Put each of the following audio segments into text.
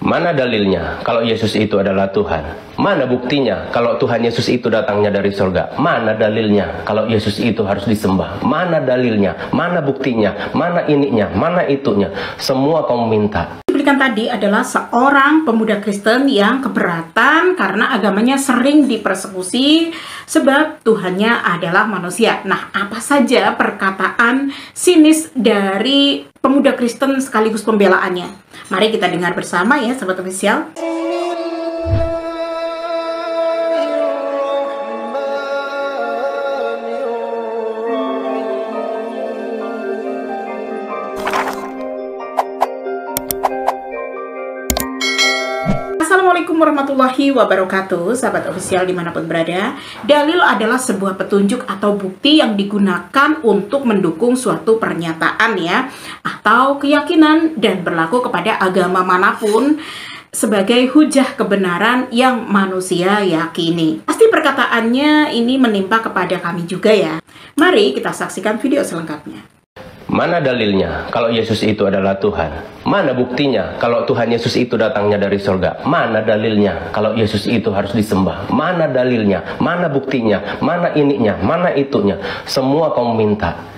Mana dalilnya kalau Yesus itu adalah Tuhan? Mana buktinya kalau Tuhan Yesus itu datangnya dari surga? Mana dalilnya kalau Yesus itu harus disembah? Mana dalilnya? Mana buktinya? Mana ininya? Mana itunya? Semua kamu minta. Cuplikan tadi adalah seorang pemuda Kristen yang keberatan karena agamanya sering dipersekusi sebab Tuhannya adalah manusia. Nah, apa saja perkataan sinis dari pemuda Kristen sekaligus pembelaannya? Mari kita dengar bersama ya, Sobat Official. Assalamualaikum warahmatullahi wabarakatuh, Sahabat Official dimanapun berada. Dalil adalah sebuah petunjuk atau bukti yang digunakan untuk mendukung suatu pernyataan ya, atau keyakinan dan berlaku kepada agama manapun sebagai hujah kebenaran yang manusia yakini. Pasti perkataannya ini menimpa kepada kami juga ya. Mari kita saksikan video selengkapnya. Mana dalilnya kalau Yesus itu adalah Tuhan? Mana buktinya kalau Tuhan Yesus itu datangnya dari surga? Mana dalilnya kalau Yesus itu harus disembah? Mana dalilnya? Mana buktinya? Mana ininya? Mana itunya? Semua kamu minta.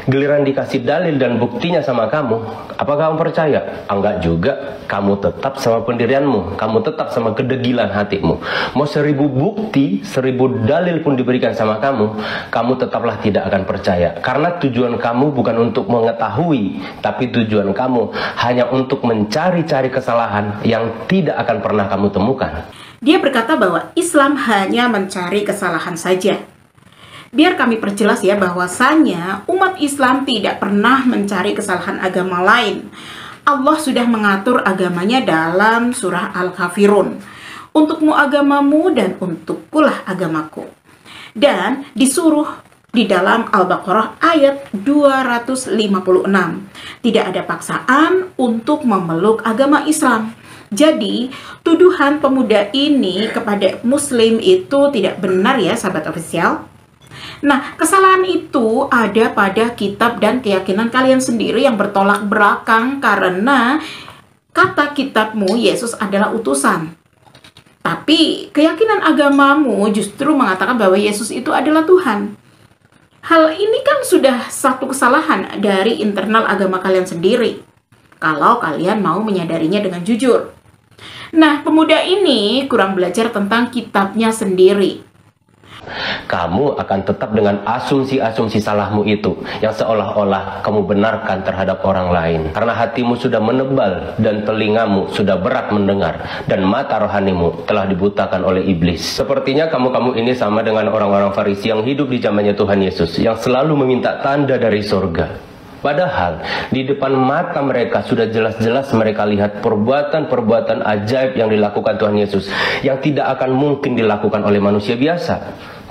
Giliran dikasih dalil dan buktinya sama kamu, apakah kamu percaya? Enggak juga. Kamu tetap sama pendirianmu, kamu tetap sama kedegilan hatimu. Mau 1000 bukti, 1000 dalil pun diberikan sama kamu, kamu tetaplah tidak akan percaya. Karena tujuan kamu bukan untuk mengetahui, tapi tujuan kamu hanya untuk mencari-cari kesalahan yang tidak akan pernah kamu temukan. Dia berkata bahwa Islam hanya mencari kesalahan saja. Biar kami perjelas ya, bahwasanya umat Islam tidak pernah mencari kesalahan agama lain. Allah sudah mengatur agamanya dalam surah Al-Kafirun. Untukmu agamamu dan untuk pulah agamaku. Dan disuruh di dalam Al-Baqarah ayat 256. Tidak ada paksaan untuk memeluk agama Islam. Jadi, tuduhan pemuda ini kepada Muslim itu tidak benar ya, Sahabat Official. Nah, kesalahan itu ada pada kitab dan keyakinan kalian sendiri yang bertolak belakang karena kata kitabmu Yesus adalah utusan. Tapi keyakinan agamamu justru mengatakan bahwa Yesus itu adalah Tuhan. Hal ini kan sudah satu kesalahan dari internal agama kalian sendiri. Kalau kalian mau menyadarinya dengan jujur. Nah, pemuda ini kurang belajar tentang kitabnya sendiri. Kamu akan tetap dengan asumsi-asumsi salahmu itu yang seolah-olah kamu benarkan terhadap orang lain. Karena hatimu sudah menebal dan telingamu sudah berat mendengar dan mata rohanimu telah dibutakan oleh iblis. Sepertinya kamu ini sama dengan orang-orang Farisi yang hidup di zamannya Tuhan Yesus, yang selalu meminta tanda dari surga. Padahal di depan mata mereka sudah jelas-jelas mereka lihat perbuatan-perbuatan ajaib yang dilakukan Tuhan Yesus yang tidak akan mungkin dilakukan oleh manusia biasa.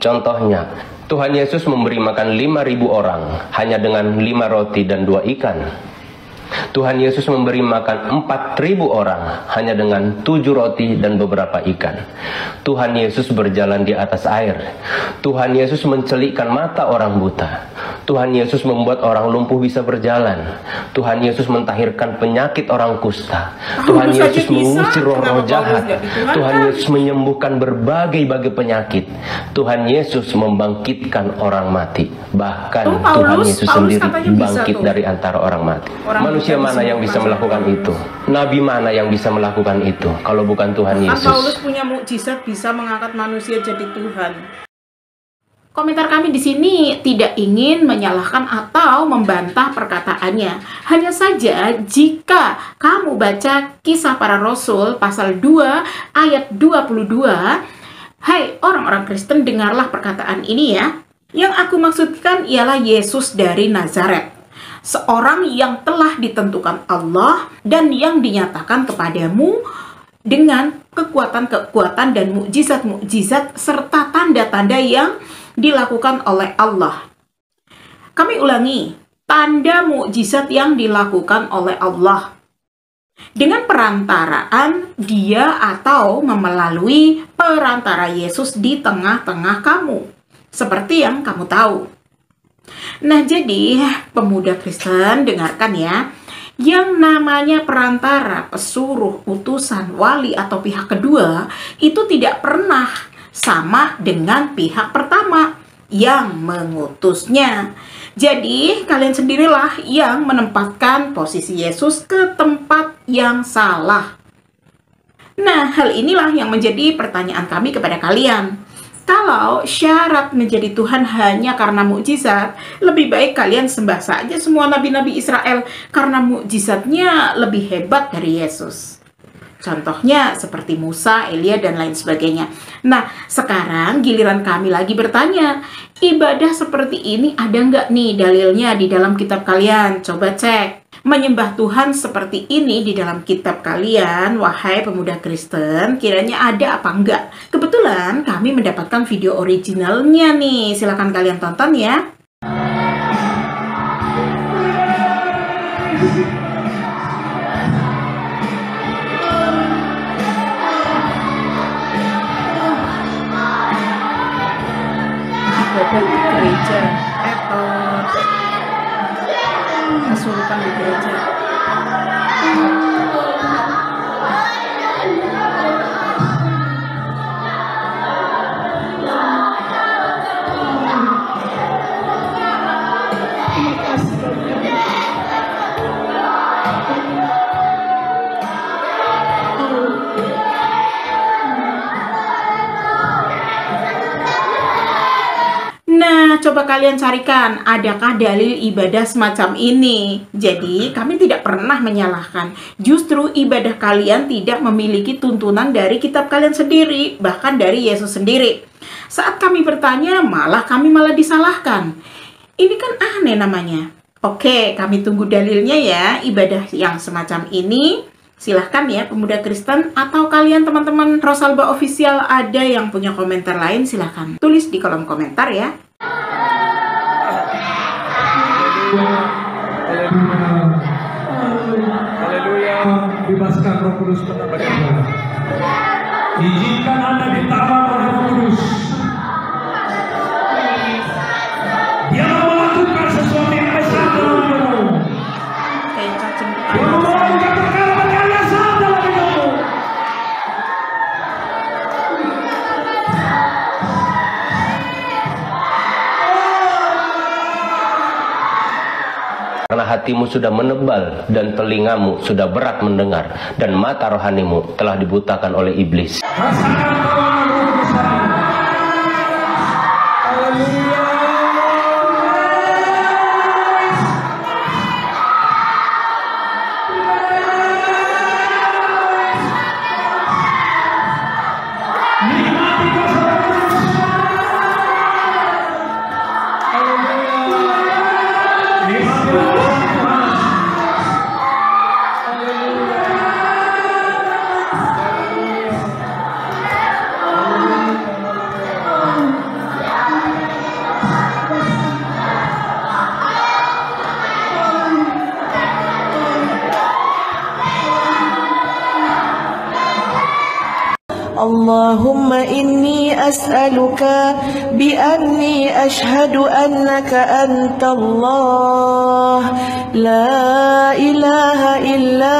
Contohnya, Tuhan Yesus memberi makan 5.000 orang hanya dengan 5 roti dan 2 ikan. Tuhan Yesus memberi makan 4.000 orang hanya dengan 7 roti dan beberapa ikan. Tuhan Yesus berjalan di atas air. Tuhan Yesus mencelikkan mata orang buta. Tuhan Yesus membuat orang lumpuh bisa berjalan. Tuhan Yesus mentahirkan penyakit orang kusta. Tuhan Yesus mengusir roh-roh jahat. Tuhan Yesus menyembuhkan berbagai penyakit. Tuhan Yesus membangkitkan orang mati. Bahkan Tuhan Yesus sendiri bangkit dari antara orang mati. Manusia mana yang bisa melakukan itu? Nabi mana yang bisa melakukan itu kalau bukan Tuhan Yesus? Paulus punya mukjizat bisa mengangkat manusia jadi Tuhan. Komentar kami di sini tidak ingin menyalahkan atau membantah perkataannya. Hanya saja jika kamu baca Kisah Para Rasul pasal 2 ayat 22, hai orang-orang Kristen, dengarlah perkataan ini ya. Yang aku maksudkan ialah Yesus dari Nazaret, seorang yang telah ditentukan Allah dan yang dinyatakan kepadamu dengan kekuatan-kekuatan dan mukjizat-mukjizat serta tanda-tanda yang dilakukan oleh Allah. Kami ulangi, tanda mukjizat yang dilakukan oleh Allah dengan perantaraan dia atau melalui perantara Yesus di tengah-tengah kamu, seperti yang kamu tahu. Nah, jadi pemuda Kristen, dengarkan ya. Yang namanya perantara, pesuruh, utusan, wali, atau pihak kedua itu tidak pernah sama dengan pihak pertama yang mengutusnya. Jadi kalian sendirilah yang menempatkan posisi Yesus ke tempat yang salah. Nah, hal inilah yang menjadi pertanyaan kami kepada kalian. Kalau syarat menjadi Tuhan hanya karena mukjizat, lebih baik kalian sembah saja semua nabi-nabi Israel karena mukjizatnya lebih hebat dari Yesus. Contohnya seperti Musa, Elia, dan lain sebagainya. Nah, sekarang giliran kami lagi bertanya, ibadah seperti ini ada nggak nih dalilnya di dalam kitab kalian? Coba cek. Menyembah Tuhan seperti ini di dalam kitab kalian, wahai pemuda Kristen, kiranya ada apa enggak? Kebetulan kami mendapatkan video originalnya nih, silakan kalian tonton ya. Ibadah di gereja atau kesurupan di gereja. Nah, coba kalian carikan, adakah dalil ibadah semacam ini? Jadi, kami tidak pernah menyalahkan. Justru ibadah kalian tidak memiliki tuntunan dari kitab kalian sendiri, bahkan dari Yesus sendiri. Saat kami bertanya, kami malah disalahkan. Ini kan aneh namanya. Oke, kami tunggu dalilnya ya, ibadah yang semacam ini. Silahkan ya pemuda Kristen atau kalian teman-teman Rosalba Official ada yang punya komentar lain, silahkan tulis di kolom komentar ya. Haleluya. Bebaskan Roh Kudus menambah kita. Izinkan Anda ditambah oleh Roh Kudus. Dia mau melakukan sesuatu yang besar dalam hidupmu. Kayak cacing Dia mau melakukan perkara-perkara yang besar dalam hidupmu. Karena hatimu sudah menebal dan telingamu sudah berat mendengar dan mata rohanimu telah dibutakan oleh iblis. Rasakan pertolongan Roh Kudus hari ini. Haleluya. Nikmati kuasa Roh Kudus. Haleluya. Nikmati kuasa Tuhan. اللهم إني أسألك بأني أشهد أنك أنت الله لا إله إلا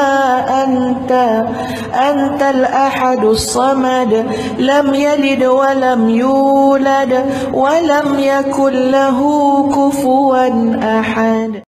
أنت الأحد الصمد لم يلد ولم يولد ولم يكن له كفوا أحد.